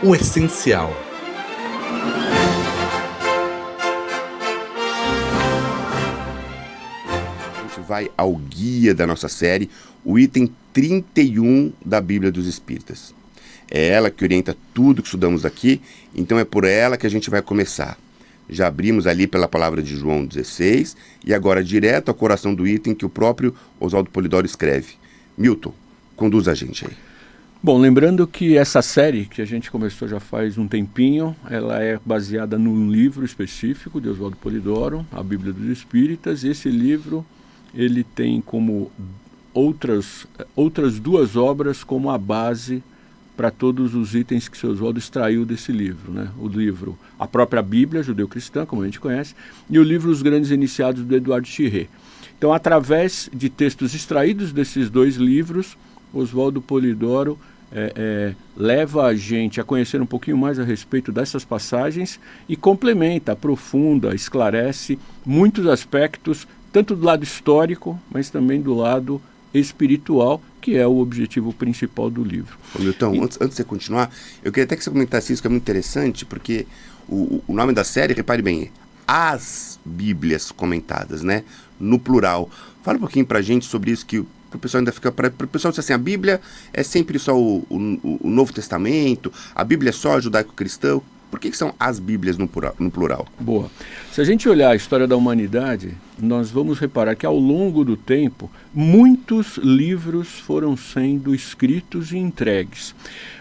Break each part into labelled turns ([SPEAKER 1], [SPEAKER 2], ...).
[SPEAKER 1] o essencial.
[SPEAKER 2] A gente vai ao guia da nossa série, o item 31 da Bíblia dos Espíritas. É ela que orienta tudo que estudamos aqui, então é por ela que a gente vai começar. Já abrimos ali pela palavra de João 16 e agora direto ao coração do item que o próprio Oswaldo Polidoro escreve. Milton, conduz a gente aí.
[SPEAKER 3] Bom, lembrando que essa série que a gente começou já faz um tempinho, ela é baseada num livro específico de Oswaldo Polidoro, a Bíblia dos Espíritas. Esse livro ele tem como outras duas obras como a base para todos os itens que o seu Oswaldo extraiu desse livro, né? O livro, a própria Bíblia judeu-cristã, como a gente conhece, e o livro Os Grandes Iniciados, do Eduardo Chirré. Então, através de textos extraídos desses dois livros, Oswaldo Polidoro leva a gente a conhecer um pouquinho mais a respeito dessas passagens e complementa, aprofunda, esclarece muitos aspectos, tanto do lado histórico, mas também do lado espiritual, que é o objetivo principal do livro.
[SPEAKER 2] Ô Milton, antes de você continuar, eu queria até que você comentasse isso, que é muito interessante, porque o nome da série, repare bem, é As Bíblias Comentadas, né? No plural. Fala um pouquinho pra gente sobre isso, que o pessoal ainda fica... Para o pessoal dizer assim, a Bíblia é sempre só o Novo Testamento, a Bíblia é só judaico-cristão. Por que são as Bíblias no plural?
[SPEAKER 3] Boa. Se a gente olhar a história da humanidade, nós vamos reparar que ao longo do tempo, muitos livros foram sendo escritos e entregues.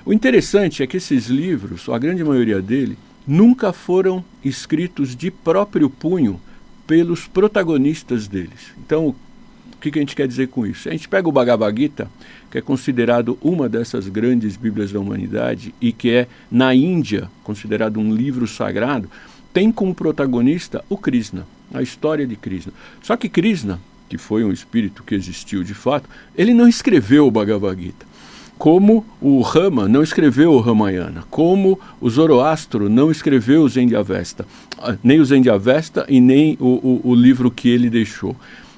[SPEAKER 3] O interessante é que esses livros, a grande maioria deles, nunca foram escritos de próprio punho pelos protagonistas deles. Então, o que a gente quer dizer com isso? A gente pega o Bhagavad Gita, que é considerado uma dessas grandes Bíblias da humanidade e que é, na Índia, considerado um livro sagrado, tem como protagonista o Krishna, a história de Krishna. Só que Krishna, que foi um espírito que existiu de fato, ele não escreveu o Bhagavad Gita. Como o Rama não escreveu o Ramayana, como o Zoroastro não escreveu o Zendyavesta, nem o Zendyavesta e nem o livro que ele deixou.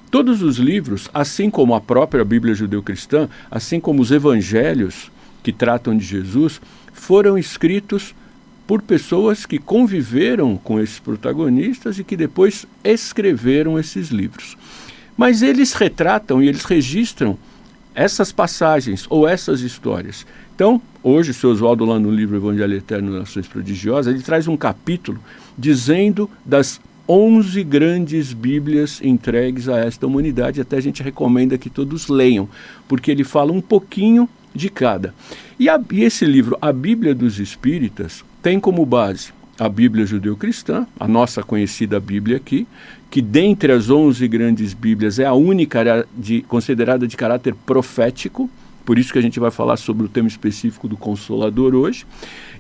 [SPEAKER 3] Todos os livros, assim como a própria Bíblia judeu-cristã, assim como os evangelhos que tratam de Jesus, foram escritos por pessoas que conviveram com esses protagonistas e que depois escreveram esses livros. Mas eles retratam e eles registram essas passagens ou essas histórias. Então, hoje, o seu Oswaldo, lá no livro Evangelho Eterno, Nações Prodigiosas, ele traz um capítulo dizendo das 11 grandes Bíblias entregues a esta humanidade. Até a gente recomenda que todos leiam, porque ele fala um pouquinho de cada. E esse livro, a Bíblia dos Espíritas, tem como base a Bíblia judeu-cristã, a nossa conhecida Bíblia aqui, que dentre as 11 grandes Bíblias é a única considerada de caráter profético. Por isso que a gente vai falar sobre o tema específico do Consolador hoje.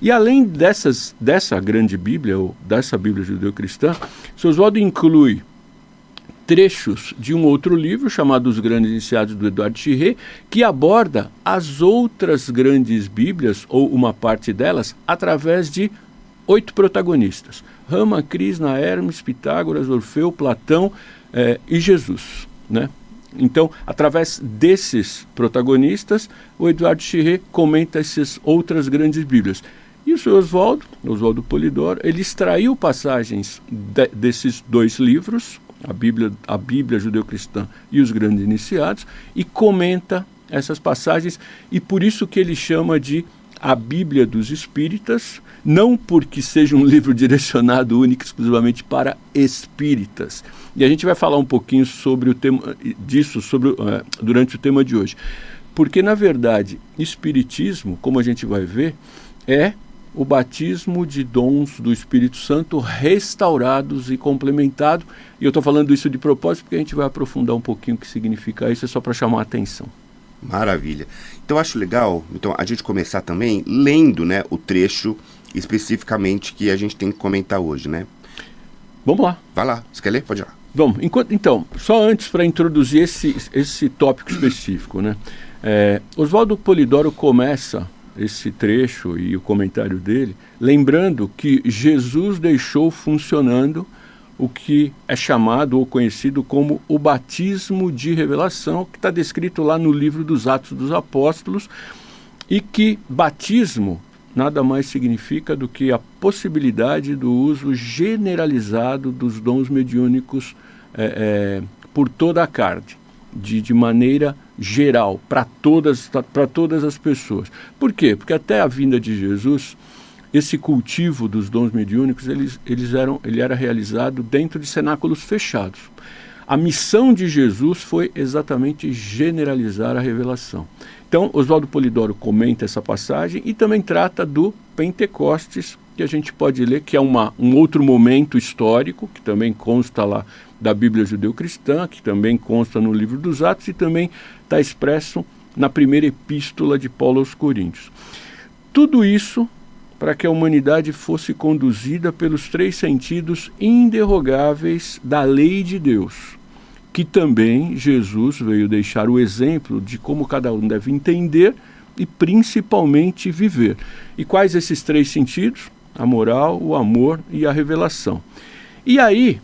[SPEAKER 3] E além dessa grande Bíblia, ou dessa Bíblia judeu-cristã, seu Oswaldo inclui trechos de um outro livro, chamado Os Grandes Iniciados, do Eduardo Chirré, que aborda as outras grandes Bíblias, ou uma parte delas, através de 8 protagonistas. Rama, Krishna, Hermes, Pitágoras, Orfeu, Platão e Jesus, né? Então, através desses protagonistas, o Eduardo Chirré comenta essas outras grandes Bíblias. E o seu Oswaldo Polidoro, ele extraiu passagens desses dois livros, a Bíblia judeu-cristã e os Grandes Iniciados, e comenta essas passagens, e por isso que ele chama de a Bíblia dos Espíritas, não porque seja um livro direcionado único exclusivamente para espíritas. E a gente vai falar um pouquinho sobre o tema disso durante o tema de hoje. Porque, na verdade, espiritismo, como a gente vai ver, é o batismo de dons do Espírito Santo restaurados e complementados. E eu estou falando isso de propósito porque a gente vai aprofundar um pouquinho o que significa isso, é só para chamar a atenção.
[SPEAKER 2] Maravilha. Então, acho legal a gente começar também lendo, né, o trecho especificamente que a gente tem que comentar hoje, né?
[SPEAKER 3] Vamos lá.
[SPEAKER 2] Vai lá. Você quer ler? Pode ir lá.
[SPEAKER 3] Bom, então, só antes para introduzir esse tópico específico, né? Oswaldo Polidoro começa esse trecho e o comentário dele lembrando que Jesus deixou funcionando o que é chamado ou conhecido como o batismo de revelação, que está descrito lá no livro dos Atos dos Apóstolos, e que batismo nada mais significa do que a possibilidade do uso generalizado dos dons mediúnicos por toda a carne, de maneira geral, para todas as pessoas. Por quê? Porque até a vinda de Jesus, esse cultivo dos dons mediúnicos, ele era realizado dentro de cenáculos fechados. A missão de Jesus foi exatamente generalizar a revelação. Então, Oswaldo Polidoro comenta essa passagem e também trata do Pentecostes, que a gente pode ler, que é um outro momento histórico, que também consta lá da Bíblia Judeu-Cristã, que também consta no livro dos Atos e também está expresso na primeira epístola de Paulo aos Coríntios. Tudo isso para que a humanidade fosse conduzida pelos 3 sentidos inderrogáveis da lei de Deus, que também Jesus veio deixar o exemplo de como cada um deve entender e principalmente viver. E quais esses 3 sentidos? A moral, o amor e a revelação. E aí,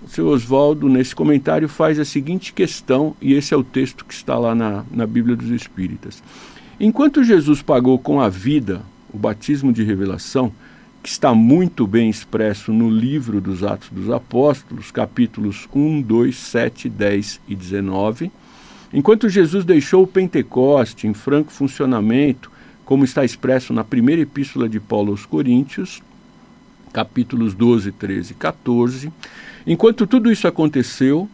[SPEAKER 3] o seu Oswaldo, nesse comentário, faz a seguinte questão, e esse é o texto que está lá na Bíblia dos Espíritas. Enquanto Jesus pagou com a vida o batismo de revelação, que está muito bem expresso no livro dos Atos dos Apóstolos, capítulos 1, 2, 7, 10 e 19, enquanto Jesus deixou o Pentecoste em franco funcionamento, como está expresso na primeira epístola de Paulo aos Coríntios, capítulos 12, 13 e 14, enquanto tudo isso aconteceu,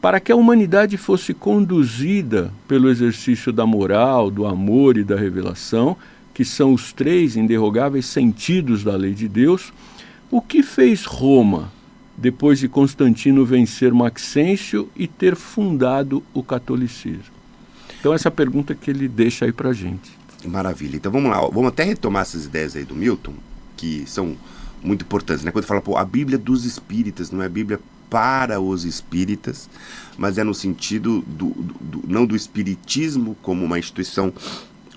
[SPEAKER 3] para que a humanidade fosse conduzida pelo exercício da moral, do amor e da revelação, que são os 3 inderrogáveis sentidos da lei de Deus, o que fez Roma, depois de Constantino vencer Maxêncio e ter fundado o catolicismo? Então essa pergunta que ele deixa aí para a gente.
[SPEAKER 2] Maravilha. Então vamos lá, vamos até retomar essas ideias aí do Milton, que são muito importantes, né? Quando fala, a Bíblia dos Espíritas, não é a Bíblia para os espíritas, mas é no sentido não do espiritismo como uma instituição,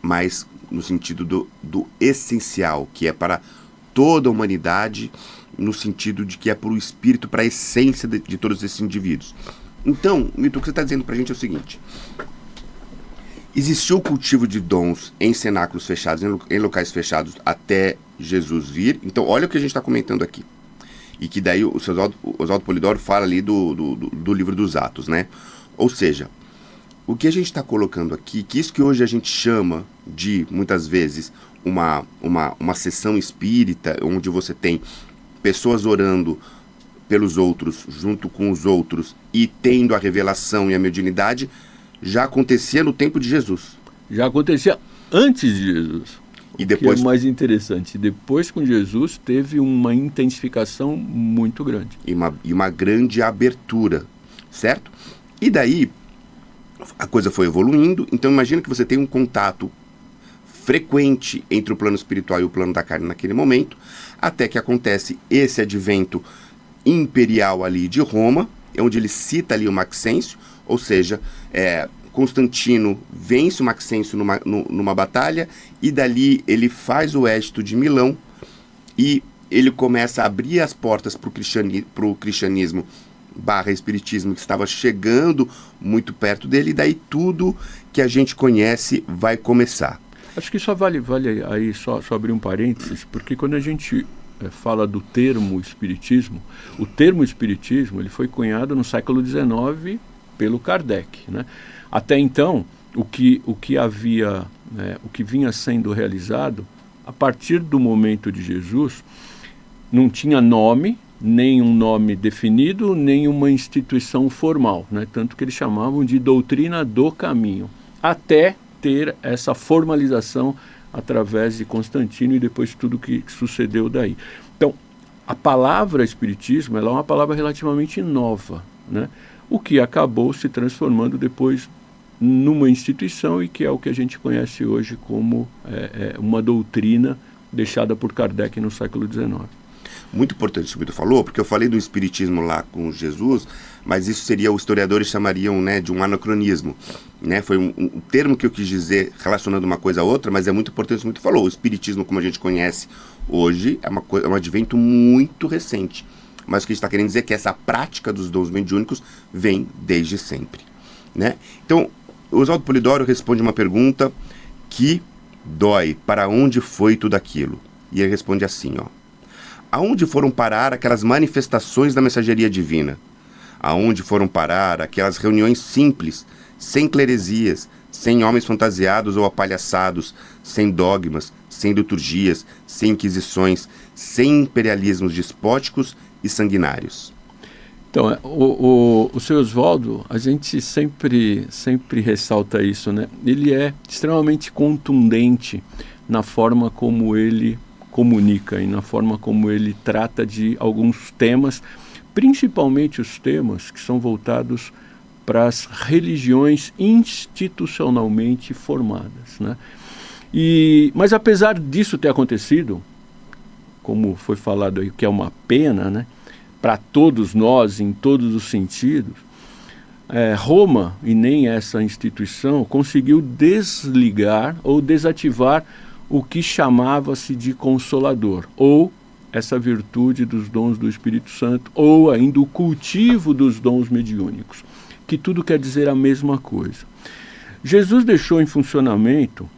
[SPEAKER 2] mas no sentido do essencial, que é para toda a humanidade, no sentido de que é para o espírito, para a essência de todos esses indivíduos. Então, Milton, o que você está dizendo para a gente é o seguinte: existiu o cultivo de dons em cenáculos fechados, em locais fechados, até Jesus vir. Então, olha o que a gente está comentando aqui. E que daí o Oswaldo Polidoro fala ali do livro dos Atos, né? Ou seja, o que a gente está colocando aqui, que isso que hoje a gente chama de, muitas vezes, uma sessão espírita, onde você tem pessoas orando pelos outros, junto com os outros, e tendo a revelação e a mediunidade, já acontecia no tempo de Jesus.
[SPEAKER 3] Já acontecia antes de Jesus.
[SPEAKER 2] E depois,
[SPEAKER 3] que é mais interessante, depois com Jesus teve uma intensificação muito grande.
[SPEAKER 2] E uma grande abertura, certo? E daí a coisa foi evoluindo. Então imagina que você tem um contato frequente entre o plano espiritual e o plano da carne naquele momento, até que acontece esse advento imperial ali de Roma, onde ele cita ali o Maxêncio, ou seja, Constantino vence o Maxêncio numa batalha, e dali ele faz o Édito de Milão, e ele começa a abrir as portas para o cristianismo / espiritismo, que estava chegando muito perto dele, e daí tudo que a gente conhece vai começar.
[SPEAKER 3] Acho que só vale aí só abrir um parênteses, porque quando a gente fala do termo espiritismo, o termo espiritismo ele foi cunhado no século XIX pelo Kardec, né? Até então, o que havia, o que vinha sendo realizado, a partir do momento de Jesus, não tinha nome, nem um nome definido, nem uma instituição formal, né? Tanto que eles chamavam de doutrina do caminho, até ter essa formalização através de Constantino e depois tudo que sucedeu daí. Então, a palavra espiritismo ela é uma palavra relativamente nova, né? O que acabou se transformando depois numa instituição e que é o que a gente conhece hoje como uma doutrina deixada por Kardec no século XIX.
[SPEAKER 2] Muito importante isso que tu falou, porque eu falei do espiritismo lá com Jesus, mas isso seria, os historiadores chamariam, né, de um anacronismo, né? Foi um termo que eu quis dizer relacionando uma coisa a outra, mas é muito importante isso que tu falou. O espiritismo, como a gente conhece hoje, é um advento muito recente, mas o que a gente está querendo dizer é que essa prática dos dons mediúnicos vem desde sempre, né? Então, o Oswaldo Polidoro responde uma pergunta que Dói, para onde foi tudo aquilo? E ele responde assim, ó. Aonde foram parar aquelas manifestações da mensageria divina? Aonde foram parar aquelas reuniões simples, sem cleresias, sem homens fantasiados ou apalhaçados, sem dogmas, sem liturgias, sem inquisições, sem imperialismos despóticos e sanguinários?
[SPEAKER 3] Então, o seu Oswaldo, a gente sempre ressalta isso, né? Ele é extremamente contundente na forma como ele comunica e na forma como ele trata de alguns temas, principalmente os temas que são voltados para as religiões institucionalmente formadas, né? Mas apesar disso ter acontecido, como foi falado aí, que é uma pena, né, para todos nós, em todos os sentidos, Roma, e nem essa instituição, conseguiu desligar ou desativar o que chamava-se de Consolador, ou essa virtude dos dons do Espírito Santo, ou ainda o cultivo dos dons mediúnicos, que tudo quer dizer a mesma coisa. Jesus deixou em funcionamento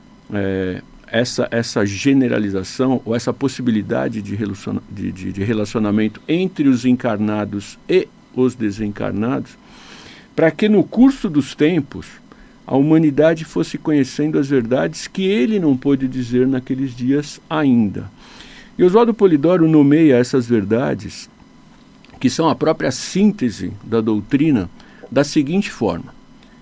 [SPEAKER 3] essa generalização, ou essa possibilidade de relacionamento entre os encarnados e os desencarnados, para que no curso dos tempos a humanidade fosse conhecendo as verdades que ele não pôde dizer naqueles dias ainda. E Oswaldo Polidoro nomeia essas verdades, que são a própria síntese da doutrina, da seguinte forma,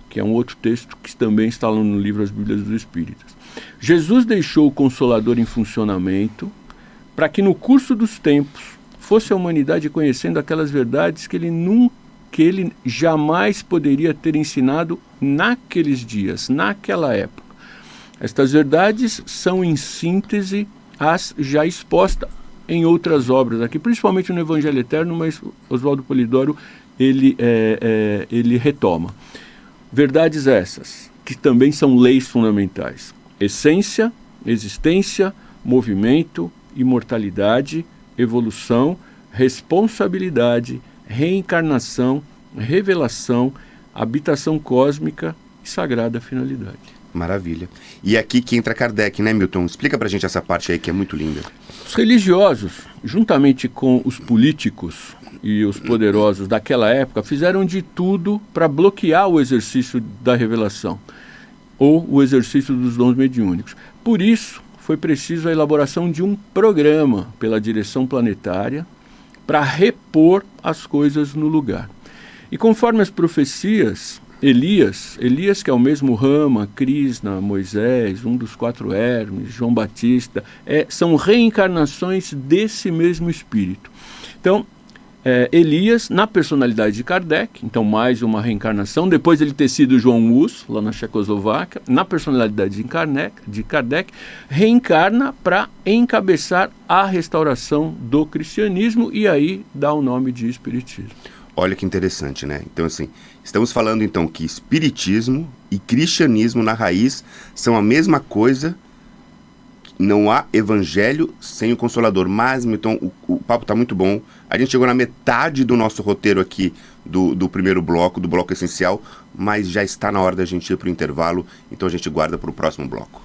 [SPEAKER 3] que é um outro texto que também está lá no livro As Bíblias dos Espíritas. Jesus deixou o Consolador em funcionamento para que no curso dos tempos fosse a humanidade conhecendo aquelas verdades que ele jamais poderia ter ensinado naqueles dias, naquela época. Estas verdades são em síntese as já expostas em outras obras aqui, principalmente no Evangelho Eterno, mas Oswaldo Polidoro ele retoma. Verdades essas, que também são leis fundamentais. Essência, existência, movimento, imortalidade, evolução, responsabilidade, reencarnação, revelação, habitação cósmica e sagrada finalidade.
[SPEAKER 2] Maravilha. E aqui que entra Kardec, né, Milton? Explica pra gente essa parte aí que é muito linda.
[SPEAKER 3] Os religiosos, juntamente com os políticos e os poderosos daquela época, fizeram de tudo para bloquear o exercício da revelação ou o exercício dos dons mediúnicos. Por isso, foi preciso a elaboração de um programa pela direção planetária para repor as coisas no lugar. E conforme as profecias, Elias, que é o mesmo Rama, Krishna, Moisés, um dos 4 Hermes, João Batista, são reencarnações desse mesmo espírito. Então, Elias, na personalidade de Kardec, então mais uma reencarnação, depois ele ter sido João Hus, lá na Checoslováquia, na personalidade de Kardec, reencarna para encabeçar a restauração do cristianismo e aí dá o nome de espiritismo.
[SPEAKER 2] Olha que interessante, né? Então, assim, estamos falando então que espiritismo e cristianismo na raiz são a mesma coisa. Não há evangelho sem o Consolador. Mas, então, o papo está muito bom. A gente chegou na metade do nosso roteiro aqui do primeiro bloco, do bloco essencial, mas já está na hora da gente ir para o intervalo, então a gente guarda para o próximo bloco.